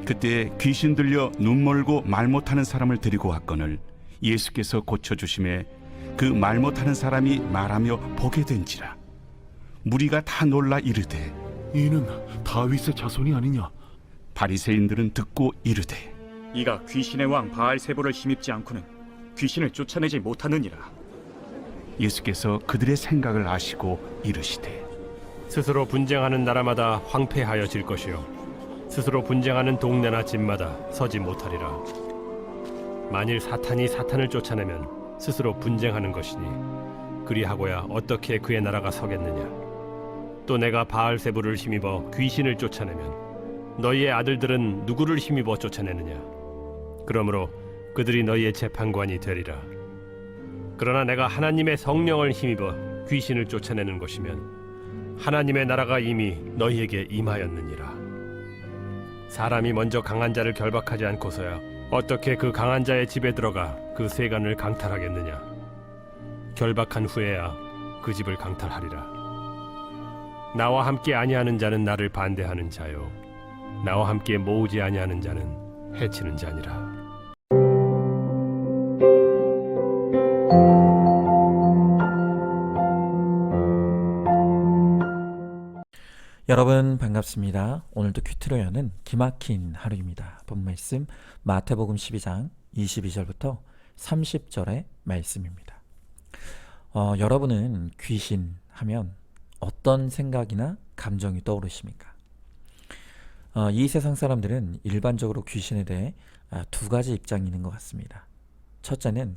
그때 귀신 들려 눈 멀고 말 못하는 사람을 데리고 왔거늘 예수께서 고쳐주심에 그 말 못하는 사람이 말하며 보게 된지라. 무리가 다 놀라 이르되 이는 다윗의 자손이 아니냐? 바리새인들은 듣고 이르되 이가 귀신의 왕 바알세불을 힘입지 않고는 귀신을 쫓아내지 못하느니라. 예수께서 그들의 생각을 아시고 이르시되 스스로 분쟁하는 나라마다 황폐하여질 것이요 스스로 분쟁하는 동네나 집마다 서지 못하리라. 만일 사탄이 사탄을 쫓아내면 스스로 분쟁하는 것이니 그리하고야 어떻게 그의 나라가 서겠느냐. 또 내가 바알세불을 힘입어 귀신을 쫓아내면 너희의 아들들은 누구를 힘입어 쫓아내느냐. 그러므로 그들이 너희의 재판관이 되리라. 그러나 내가 하나님의 성령을 힘입어 귀신을 쫓아내는 것이면 하나님의 나라가 이미 너희에게 임하였느니라. 사람이 먼저 강한 자를 결박하지 않고서야 어떻게 그 강한 자의 집에 들어가 그 세간을 강탈하겠느냐. 결박한 후에야 그 집을 강탈하리라. 나와 함께 아니하는 자는 나를 반대하는 자요 나와 함께 모으지 아니하는 자는 해치는 자니라. 여러분 반갑습니다. 오늘도 큐티로 여는 기막힌 하루입니다. 본 말씀 마태복음 12장 22절부터 30절의 말씀입니다. 여러분은 귀신 하면 어떤 생각이나 감정이 떠오르십니까? 이 세상 사람들은 일반적으로 귀신에 대해 두 가지 입장이 있는 것 같습니다. 첫째는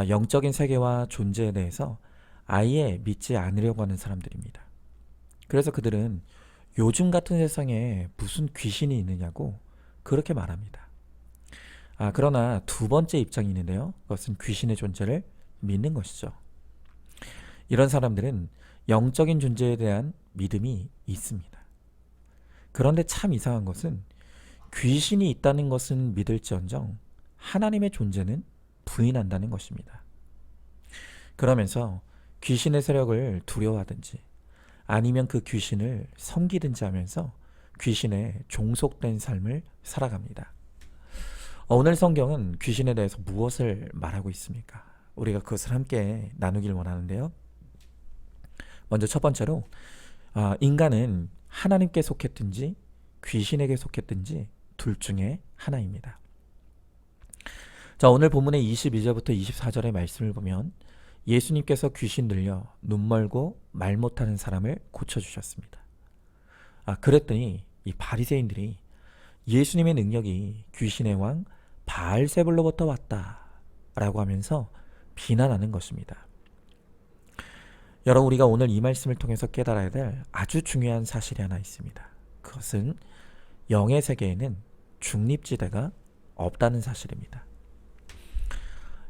영적인 세계와 존재에 대해서 아예 믿지 않으려고 하는 사람들입니다. 그래서 그들은 요즘 같은 세상에 무슨 귀신이 있느냐고 그렇게 말합니다. 그러나 두 번째 입장이 있는데요. 그것은 귀신의 존재를 믿는 것이죠. 이런 사람들은 영적인 존재에 대한 믿음이 있습니다. 그런데 참 이상한 것은 귀신이 있다는 것은 믿을지언정 하나님의 존재는 부인한다는 것입니다. 그러면서 귀신의 세력을 두려워하든지 아니면 그 귀신을 섬기든지 하면서 귀신에 종속된 삶을 살아갑니다. 오늘 성경은 귀신에 대해서 무엇을 말하고 있습니까? 우리가 그것을 함께 나누길 원하는데요. 먼저 첫 번째로 인간은 하나님께 속했든지 귀신에게 속했든지 둘 중에 하나입니다. 자, 오늘 본문의 22절부터 24절의 말씀을 보면 예수님께서 귀신 들려 눈 멀고 말 못하는 사람을 고쳐주셨습니다. 그랬더니 이 바리새인들이 예수님의 능력이 귀신의 왕 바알세불로부터 왔다라고 하면서 비난하는 것입니다. 여러분, 우리가 오늘 이 말씀을 통해서 깨달아야 될 아주 중요한 사실이 하나 있습니다. 그것은 영의 세계에는 중립지대가 없다는 사실입니다.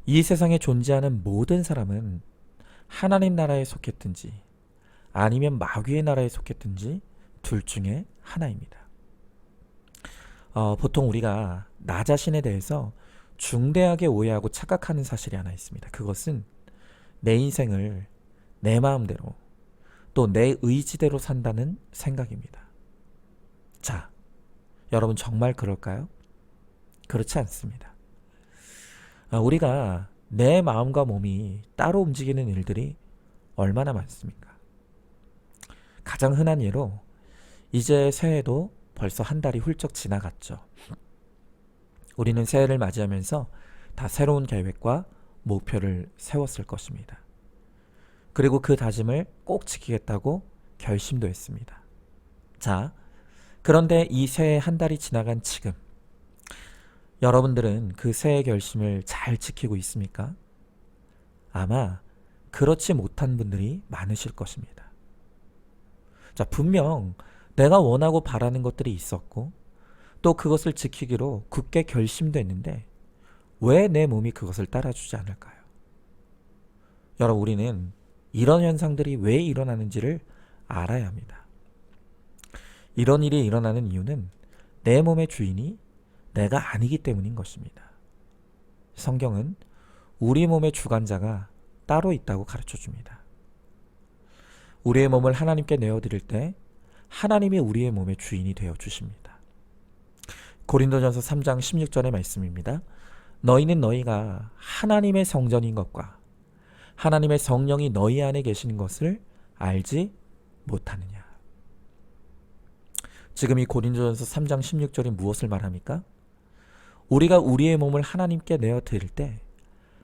이 세상에 존재하는 모든 사람은 하나님 나라에 속했든지 아니면 마귀의 나라에 속했든지 둘 중에 하나입니다. 보통 우리가 나 자신에 대해서 중대하게 오해하고 착각하는 사실이 하나 있습니다. 그것은 내 인생을 내 마음대로 또 내 의지대로 산다는 생각입니다. 자, 여러분 정말 그럴까요? 그렇지 않습니다. 우리가 내 마음과 몸이 따로 움직이는 일들이 얼마나 많습니까? 가장 흔한 예로 이제 새해도 벌써 한 달이 훌쩍 지나갔죠. 우리는 새해를 맞이하면서 다 새로운 계획과 목표를 세웠을 것입니다. 그리고 그 다짐을 꼭 지키겠다고 결심도 했습니다. 자, 그런데 이 새해 한 달이 지나간 지금 여러분들은 그 새해 결심을 잘 지키고 있습니까? 아마 그렇지 못한 분들이 많으실 것입니다. 자, 분명 내가 원하고 바라는 것들이 있었고 또 그것을 지키기로 굳게 결심도 했는데 왜 내 몸이 그것을 따라주지 않을까요? 여러분, 우리는 이런 현상들이 왜 일어나는지를 알아야 합니다. 이런 일이 일어나는 이유는 내 몸의 주인이 내가 아니기 때문인 것입니다. 성경은 우리 몸의 주관자가 따로 있다고 가르쳐 줍니다. 우리의 몸을 하나님께 내어드릴 때 하나님이 우리의 몸의 주인이 되어 주십니다. 고린도전서 3장 16절의 말씀입니다. 너희는 너희가 하나님의 성전인 것과 하나님의 성령이 너희 안에 계시는 것을 알지 못하느냐. 지금 이 고린도전서 3장 16절이 무엇을 말합니까? 우리가 우리의 몸을 하나님께 내어 드릴 때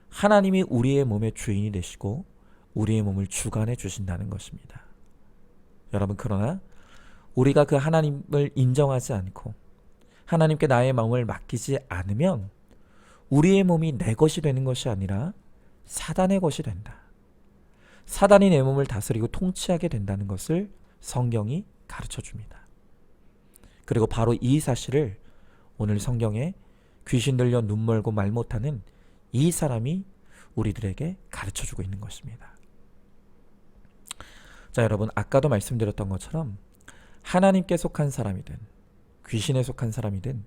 하나님이 우리의 몸의 주인이 되시고 우리의 몸을 주관해 주신다는 것입니다. 여러분, 그러나 우리가 그 하나님을 인정하지 않고 하나님께 나의 마음을 맡기지 않으면 우리의 몸이 내 것이 되는 것이 아니라 사단의 것이 된다. 사단이 내 몸을 다스리고 통치하게 된다는 것을 성경이 가르쳐 줍니다. 그리고 바로 이 사실을 오늘 성경에 귀신 들려 눈 멀고 말 못하는 이 사람이 우리들에게 가르쳐 주고 있는 것입니다. 자, 여러분, 아까도 말씀드렸던 것처럼 하나님께 속한 사람이든 귀신에 속한 사람이든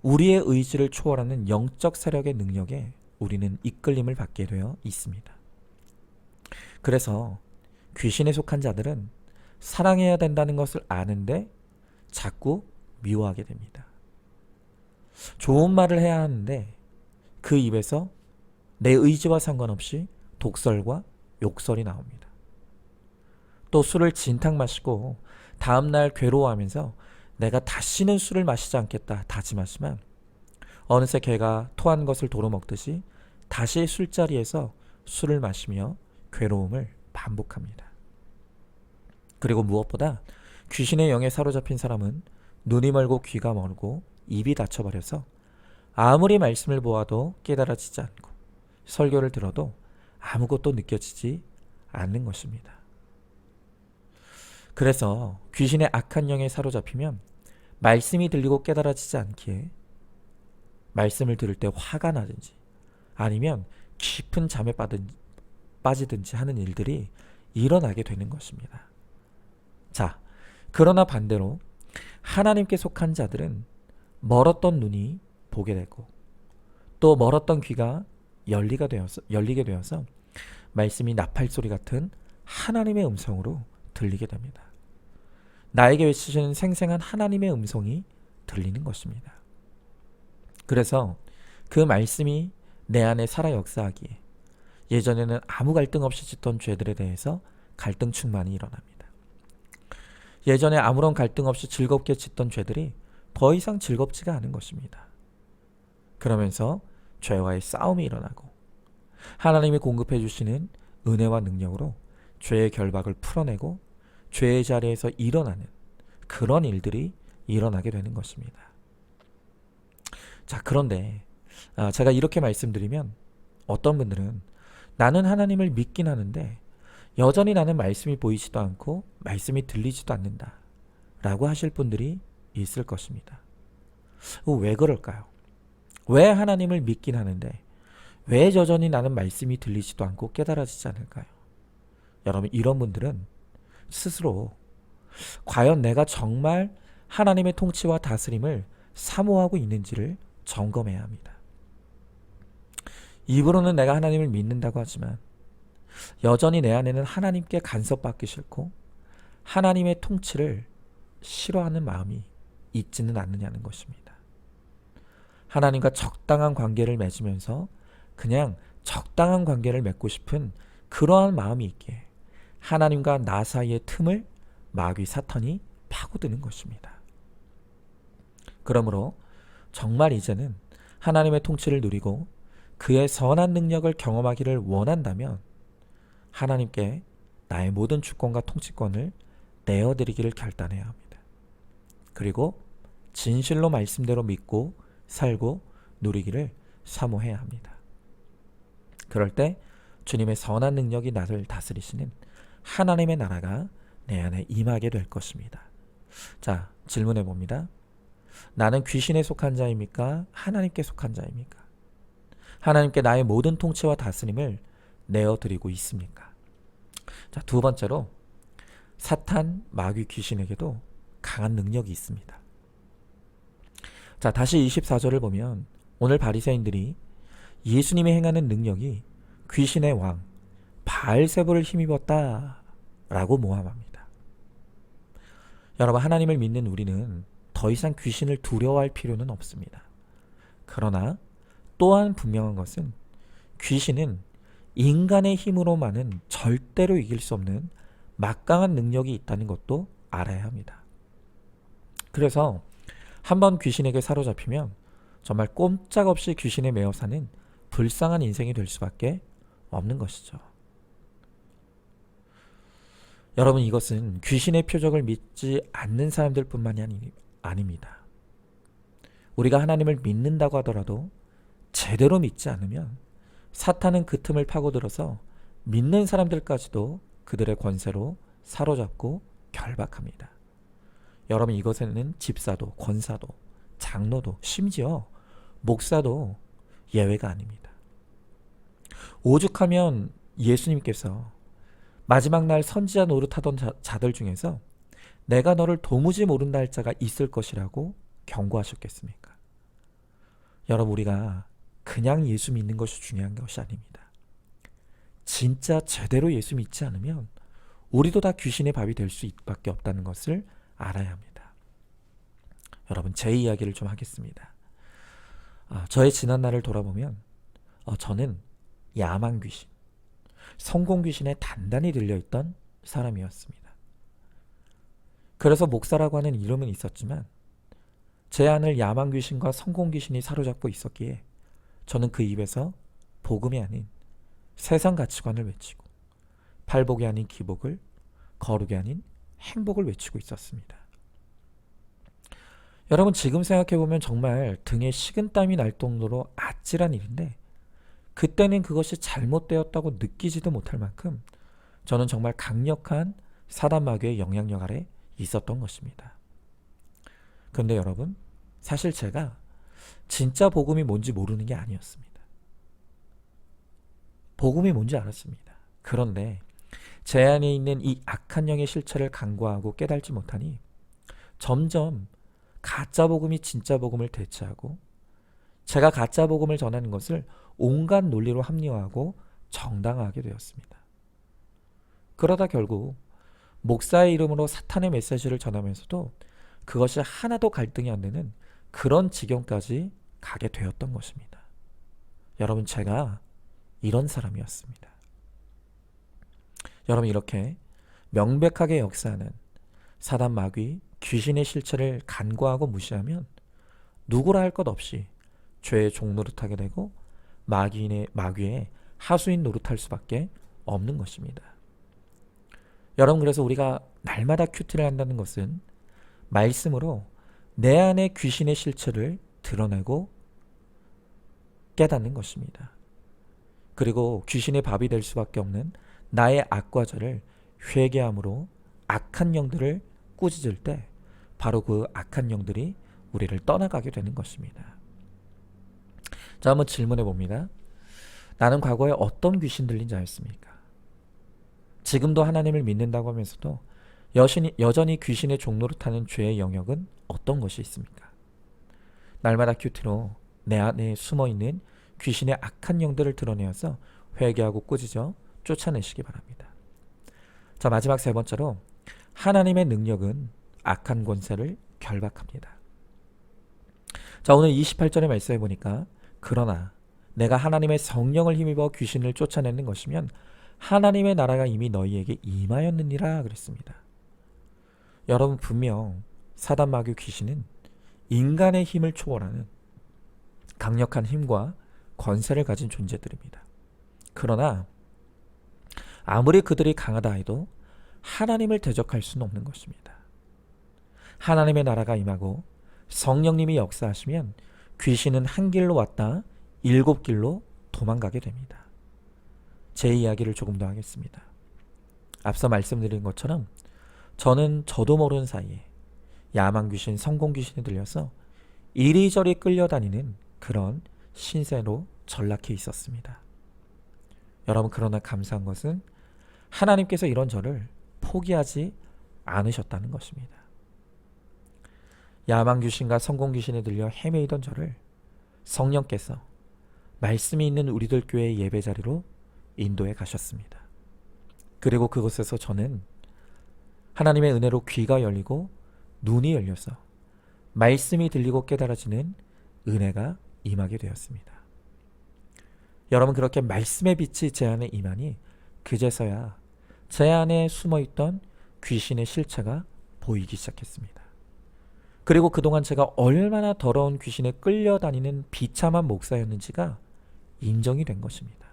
우리의 의지를 초월하는 영적 세력의 능력에 우리는 이끌림을 받게 되어 있습니다. 그래서 귀신에 속한 자들은 사랑해야 된다는 것을 아는데 자꾸 미워하게 됩니다. 좋은 말을 해야 하는데 그 입에서 내 의지와 상관없이 독설과 욕설이 나옵니다. 또 술을 진탕 마시고 다음날 괴로워하면서 내가 다시는 술을 마시지 않겠다 다짐하지만 어느새 개가 토한 것을 도로 먹듯이 다시 술자리에서 술을 마시며 괴로움을 반복합니다. 그리고 무엇보다 귀신의 영에 사로잡힌 사람은 눈이 멀고 귀가 멀고 입이 닫혀버려서 아무리 말씀을 보아도 깨달아지지 않고 설교를 들어도 아무것도 느껴지지 않는 것입니다. 그래서 귀신의 악한 영에 사로잡히면 말씀이 들리고 깨달아지지 않기에 말씀을 들을 때 화가 나든지 아니면 깊은 잠에 빠지든지 하는 일들이 일어나게 되는 것입니다. 자, 그러나 반대로 하나님께 속한 자들은 멀었던 눈이 보게 되고 또 멀었던 귀가 열리게 되어서 말씀이 나팔소리 같은 하나님의 음성으로 들리게 됩니다. 나에게 외치시는 생생한 하나님의 음성이 들리는 것입니다. 그래서 그 말씀이 내 안에 살아 역사하기에 예전에는 아무 갈등 없이 짓던 죄들에 대해서 갈등 충만이 일어납니다. 예전에 아무런 갈등 없이 즐겁게 짓던 죄들이 더 이상 즐겁지가 않은 것입니다. 그러면서 죄와의 싸움이 일어나고 하나님이 공급해 주시는 은혜와 능력으로 죄의 결박을 풀어내고 죄의 자리에서 일어나는 그런 일들이 일어나게 되는 것입니다. 자, 그런데 제가 이렇게 말씀드리면 어떤 분들은 나는 하나님을 믿긴 하는데 여전히 나는 말씀이 보이지도 않고 말씀이 들리지도 않는다 라고 하실 분들이 있을 것입니다. 왜 그럴까요? 왜 하나님을 믿긴 하는데 왜 여전히 나는 말씀이 들리지도 않고 깨달아지지 않을까요? 여러분, 이런 분들은 스스로 과연 내가 정말 하나님의 통치와 다스림을 사모하고 있는지를 점검해야 합니다. 입으로는 내가 하나님을 믿는다고 하지만 여전히 내 안에는 하나님께 간섭받기 싫고 하나님의 통치를 싫어하는 마음이 있지는 않느냐는 것입니다. 하나님과 적당한 관계를 맺으면서 그냥 적당한 관계를 맺고 싶은 그러한 마음이 있기에 하나님과 나 사이의 틈을 마귀 사탄이 파고드는 것입니다. 그러므로 정말 이제는 하나님의 통치를 누리고 그의 선한 능력을 경험하기를 원한다면 하나님께 나의 모든 주권과 통치권을 내어드리기를 결단해야 합니다. 그리고 진실로 말씀대로 믿고 살고 누리기를 사모해야 합니다. 그럴 때 주님의 선한 능력이 나를 다스리시는 하나님의 나라가 내 안에 임하게 될 것입니다. 자, 질문해 봅니다. 나는 귀신에 속한 자입니까? 하나님께 속한 자입니까? 하나님께 나의 모든 통치와 다스림을 내어드리고 있습니까? 자, 두 번째로 사탄, 마귀, 귀신에게도 강한 능력이 있습니다. 자, 다시 24절을 보면 오늘 바리새인들이 예수님이 행하는 능력이 귀신의 왕 바알세불을 힘입었다 라고 모함합니다. 여러분, 하나님을 믿는 우리는 더 이상 귀신을 두려워할 필요는 없습니다. 그러나 또한 분명한 것은 귀신은 인간의 힘으로만은 절대로 이길 수 없는 막강한 능력이 있다는 것도 알아야 합니다. 그래서 한번 귀신에게 사로잡히면 정말 꼼짝없이 귀신에 매여 사는 불쌍한 인생이 될 수밖에 없는 것이죠. 여러분, 이것은 귀신의 표적을 믿지 않는 사람들뿐만이 아닙니다. 우리가 하나님을 믿는다고 하더라도 제대로 믿지 않으면 사탄은 그 틈을 파고들어서 믿는 사람들까지도 그들의 권세로 사로잡고 결박합니다. 여러분, 이것에는 집사도, 권사도, 장로도, 심지어 목사도 예외가 아닙니다. 오죽하면 예수님께서 마지막 날 선지자 노릇하던 자들 중에서 내가 너를 도무지 모른다 할 자가 있을 것이라고 경고하셨겠습니까? 여러분, 우리가 그냥 예수 믿는 것이 중요한 것이 아닙니다. 진짜 제대로 예수 믿지 않으면 우리도 다 귀신의 밥이 될 수밖에 없다는 것을 알아야 합니다. 여러분, 제 이야기를 좀 하겠습니다. 저의 지난 날을 돌아보면 저는 야망 귀신, 성공 귀신에 단단히 들려있던 사람이었습니다. 그래서 목사라고 하는 이름은 있었지만 제 안을 야망 귀신과 성공 귀신이 사로잡고 있었기에 저는 그 입에서 복음이 아닌 세상 가치관을 외치고 팔복이 아닌 기복을, 거룩이 아닌 행복을 외치고 있었습니다. 여러분, 지금 생각해보면 정말 등에 식은땀이 날 정도로 아찔한 일인데 그때는 그것이 잘못되었다고 느끼지도 못할 만큼 저는 정말 강력한 사단 마귀의 영향력 아래 있었던 것입니다. 그런데 여러분, 사실 제가 진짜 복음이 뭔지 모르는 게 아니었습니다. 복음이 뭔지 알았습니다. 그런데 제 안에 있는 이 악한 영의 실체를 간과하고 깨달지 못하니 점점 가짜 복음이 진짜 복음을 대체하고 제가 가짜 복음을 전하는 것을 온갖 논리로 합리화하고 정당화하게 되었습니다. 그러다 결국 목사의 이름으로 사탄의 메시지를 전하면서도 그것이 하나도 갈등이 안 되는 그런 지경까지 가게 되었던 것입니다. 여러분, 제가 이런 사람이었습니다. 여러분, 이렇게 명백하게 역사하는 사단 마귀, 귀신의 실체를 간과하고 무시하면 누구라 할 것 없이 죄의 종 노릇하게 되고 마귀의 하수인 노릇할 수밖에 없는 것입니다. 여러분, 그래서 우리가 날마다 큐티를 한다는 것은 말씀으로 내 안의 귀신의 실체를 드러내고 깨닫는 것입니다. 그리고 귀신의 밥이 될 수밖에 없는 나의 악과 죄를 회개함으로 악한 영들을 꾸짖을 때 바로 그 악한 영들이 우리를 떠나가게 되는 것입니다. 자, 한번 질문해 봅니다. 나는 과거에 어떤 귀신 들린 자였습니까? 지금도 하나님을 믿는다고 하면서도 여전히 귀신의 종노릇하는 죄의 영역은 어떤 것이 있습니까? 날마다 큐티로 내 안에 숨어있는 귀신의 악한 영들을 드러내어서 회개하고 꾸짖어 쫓아내시기 바랍니다. 자, 마지막 세 번째로 하나님의 능력은 악한 권세를 결박합니다. 자, 오늘 28절의 말씀에 보니까 그러나 내가 하나님의 성령을 힘입어 귀신을 쫓아내는 것이면 하나님의 나라가 이미 너희에게 임하였느니라 그랬습니다. 여러분, 분명 사단 마귀 귀신은 인간의 힘을 초월하는 강력한 힘과 권세를 가진 존재들입니다. 그러나 아무리 그들이 강하다 해도 하나님을 대적할 수는 없는 것입니다. 하나님의 나라가 임하고 성령님이 역사하시면 귀신은 한 길로 왔다 7길로 도망가게 됩니다. 제 이야기를 조금 더 하겠습니다. 앞서 말씀드린 것처럼 저는 저도 모르는 사이에 야망 귀신, 성공 귀신에 들려서 이리저리 끌려다니는 그런 신세로 전락해 있었습니다. 여러분, 그러나 감사한 것은 하나님께서 이런 저를 포기하지 않으셨다는 것입니다. 야망 귀신과 성공 귀신에 들려 헤매이던 저를 성령께서 말씀이 있는 우리들 교회의 예배 자리로 인도해 가셨습니다. 그리고 그곳에서 저는 하나님의 은혜로 귀가 열리고 눈이 열려서 말씀이 들리고 깨달아지는 은혜가 임하게 되었습니다. 여러분, 그렇게 말씀의 빛이 제 안에 임하니 그제서야 제 안에 숨어있던 귀신의 실체가 보이기 시작했습니다. 그리고 그동안 제가 얼마나 더러운 귀신에 끌려다니는 비참한 목사였는지가 인정이 된 것입니다.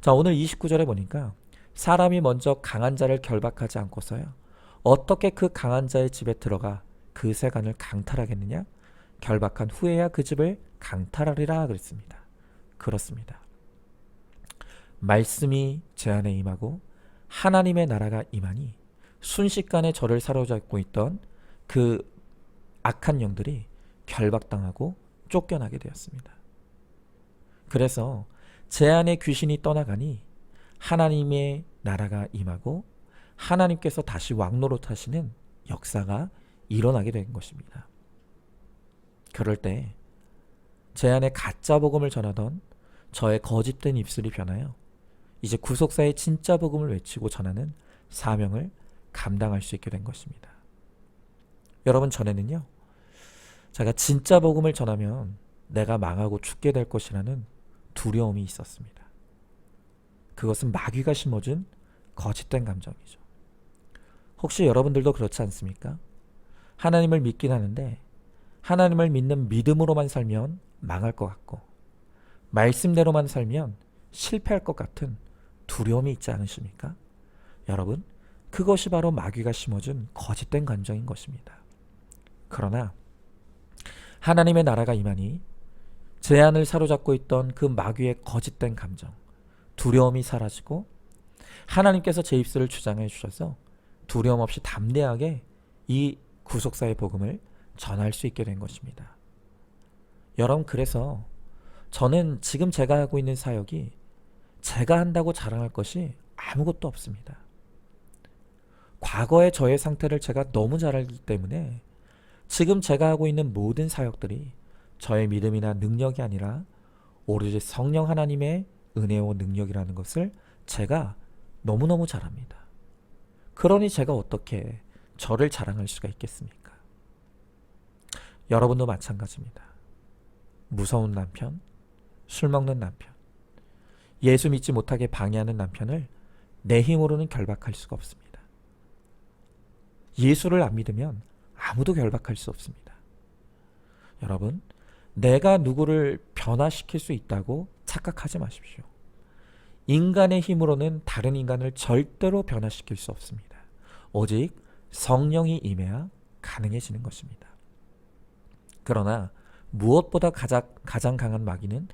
자, 오늘 29절에 보니까 사람이 먼저 강한 자를 결박하지 않고서야 어떻게 그 강한 자의 집에 들어가 그 세간을 강탈하겠느냐? 결박한 후에야 그 집을 강탈하리라 그랬습니다. 그렇습니다. 말씀이 제 안에 임하고 하나님의 나라가 임하니 순식간에 저를 사로잡고 있던 그 악한 영들이 결박당하고 쫓겨나게 되었습니다. 그래서 제 안에 귀신이 떠나가니 하나님의 나라가 임하고 하나님께서 다시 왕노릇하시는 역사가 일어나게 된 것입니다. 그럴 때 제 안에 가짜 복음을 전하던 저의 거짓된 입술이 변하여 이제 구속사의 진짜 복음을 외치고 전하는 사명을 감당할 수 있게 된 것입니다. 여러분, 전에는요, 제가 진짜 복음을 전하면 내가 망하고 죽게 될 것이라는 두려움이 있었습니다. 그것은 마귀가 심어준 거짓된 감정이죠. 혹시 여러분들도 그렇지 않습니까? 하나님을 믿긴 하는데 하나님을 믿는 믿음으로만 살면 망할 것 같고 말씀대로만 살면 실패할 것 같은 두려움이 있지 않으십니까? 여러분, 그것이 바로 마귀가 심어준 거짓된 감정인 것입니다. 그러나 하나님의 나라가 임하니 제 안을 사로잡고 있던 그 마귀의 거짓된 감정, 두려움이 사라지고 하나님께서 제 입술을 주장해 주셔서 두려움 없이 담대하게 이 구속사의 복음을 전할 수 있게 된 것입니다. 여러분, 그래서 저는 지금 제가 하고 있는 사역이 제가 한다고 자랑할 것이 아무것도 없습니다. 과거의 저의 상태를 제가 너무 잘 알기 때문에 지금 제가 하고 있는 모든 사역들이 저의 믿음이나 능력이 아니라 오로지 성령 하나님의 은혜와 능력이라는 것을 제가 너무너무 잘 압니다. 그러니 제가 어떻게 저를 자랑할 수가 있겠습니까? 여러분도 마찬가지입니다. 무서운 남편, 술 먹는 남편, 예수 믿지 못하게 방해하는 남편을 내 힘으로는 결박할 수가 없습니다. 예수를 안 믿으면 아무도 결박할 수 없습니다. 여러분, 내가 누구를 변화시킬 수 있다고 착각하지 마십시오. 인간의 힘으로는 다른 인간을 절대로 변화시킬 수 없습니다. 오직 성령이 임해야 가능해지는 것입니다. 그러나 무엇보다 가장 강한 마귀는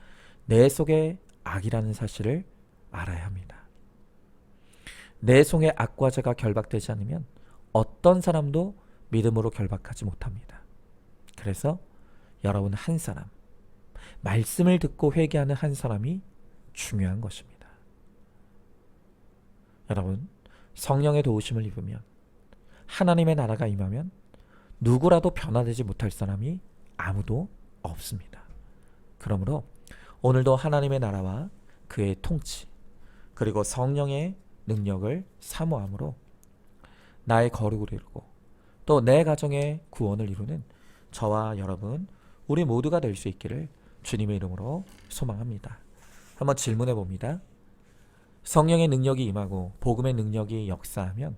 내 속에 악이라는 사실을 알아야 합니다. 내 속에 악과 죄가 결박되지 않으면 어떤 사람도 믿음으로 결박하지 못합니다. 그래서 여러분, 한 사람, 말씀을 듣고 회개하는 한 사람이 중요한 것입니다. 여러분, 성령의 도우심을 입으면 하나님의 나라가 임하면 누구라도 변화되지 못할 사람이 아무도 없습니다. 그러므로 오늘도 하나님의 나라와 그의 통치 그리고 성령의 능력을 사모함으로 나의 거룩을 이루고 또 내 가정의 구원을 이루는 저와 여러분 우리 모두가 될 수 있기를 주님의 이름으로 소망합니다. 한번 질문해 봅니다. 성령의 능력이 임하고 복음의 능력이 역사하면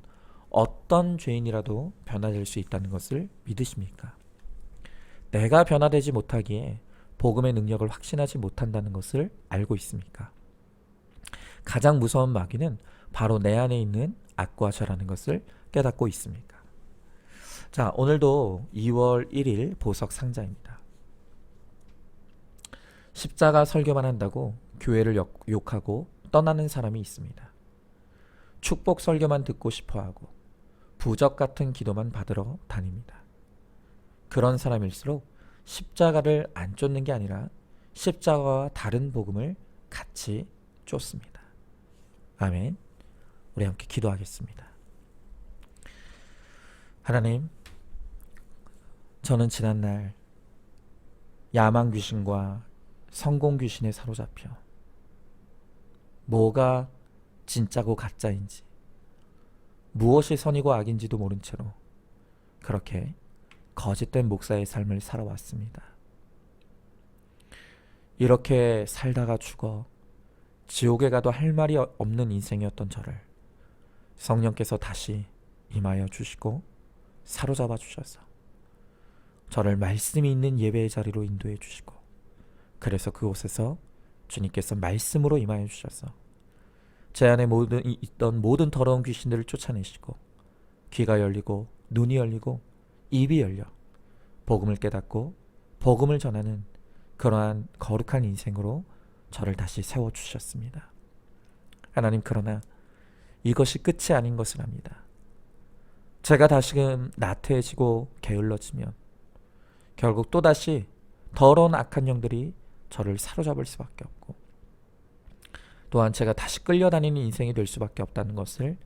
어떤 죄인이라도 변화될 수 있다는 것을 믿으십니까? 내가 변화되지 못하기에 복음의 능력을 확신하지 못한다는 것을 알고 있습니까? 가장 무서운 마귀는 바로 내 안에 있는 악과 죄라는 것을 깨닫고 있습니까? 자, 오늘도 2월 1일 보석 상자입니다. 십자가 설교만 한다고 교회를 욕하고 떠나는 사람이 있습니다. 축복 설교만 듣고 싶어하고 부적 같은 기도만 받으러 다닙니다. 그런 사람일수록 십자가를 안 쫓는 게 아니라 십자가와 다른 복음을 같이 쫓습니다. 아멘. 우리 함께 기도하겠습니다. 하나님, 저는 지난날 야망 귀신과 성공 귀신에 사로잡혀 뭐가 진짜고 가짜인지 무엇이 선이고 악인지도 모른 채로 그렇게 거짓된 목사의 삶을 살아왔습니다. 이렇게 살다가 죽어 지옥에 가도 할 말이 없는 인생이었던 저를 성령께서 다시 임하여 주시고 사로잡아 주셔서 저를 말씀이 있는 예배의 자리로 인도해 주시고, 그래서 그곳에서 주님께서 말씀으로 임하여 주셔서 제 안에 있던 모든 더러운 귀신들을 쫓아내시고, 귀가 열리고 눈이 열리고 입이 열려 복음을 깨닫고 복음을 전하는 그러한 거룩한 인생으로 저를 다시 세워주셨습니다. 하나님, 그러나 이것이 끝이 아닌 것을 압니다. 제가 다시금 나태해지고 게을러지면 결국 또다시 더러운 악한 영들이 저를 사로잡을 수밖에 없고, 또한 제가 다시 끌려다니는 인생이 될 수밖에 없다는 것을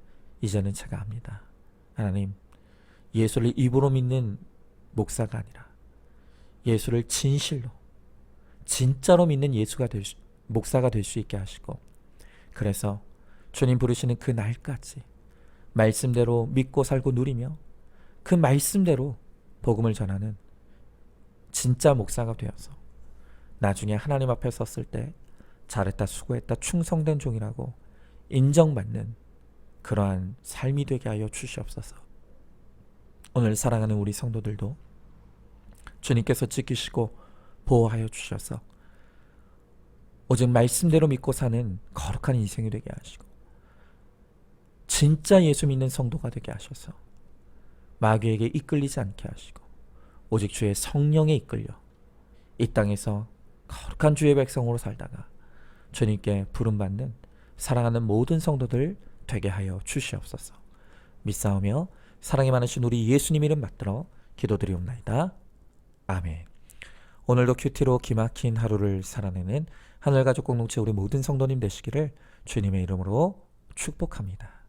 이제는 제가 압니다. 하나님, 예수를 입으로 믿는 목사가 아니라 예수를 진실로 진짜로 믿는 목사가 될 수 있게 하시고, 그래서 주님 부르시는 그 날까지 말씀대로 믿고 살고 누리며 그 말씀대로 복음을 전하는 진짜 목사가 되어서 나중에 하나님 앞에 섰을 때 잘했다, 수고했다, 충성된 종이라고 인정받는 그러한 삶이 되게 하여 주시옵소서. 오늘 사랑하는 우리 성도들도 주님께서 지키시고 보호하여 주셔서 오직 말씀대로 믿고 사는 거룩한 인생이 되게 하시고, 진짜 예수 믿는 성도가 되게 하셔서 마귀에게 이끌리지 않게 하시고 오직 주의 성령에 이끌려 이 땅에서 거룩한 주의 백성으로 살다가 주님께 부름받는 사랑하는 모든 성도들 되게 하여 주시옵소서. 믿사오며 사랑이 많으신 우리 예수님 이름 받들어 기도드리옵나이다. 아멘. 오늘도 큐티로 기막힌 하루를 살아내는 하늘가족 공동체 우리 모든 성도님 되시기를 주님의 이름으로 축복합니다.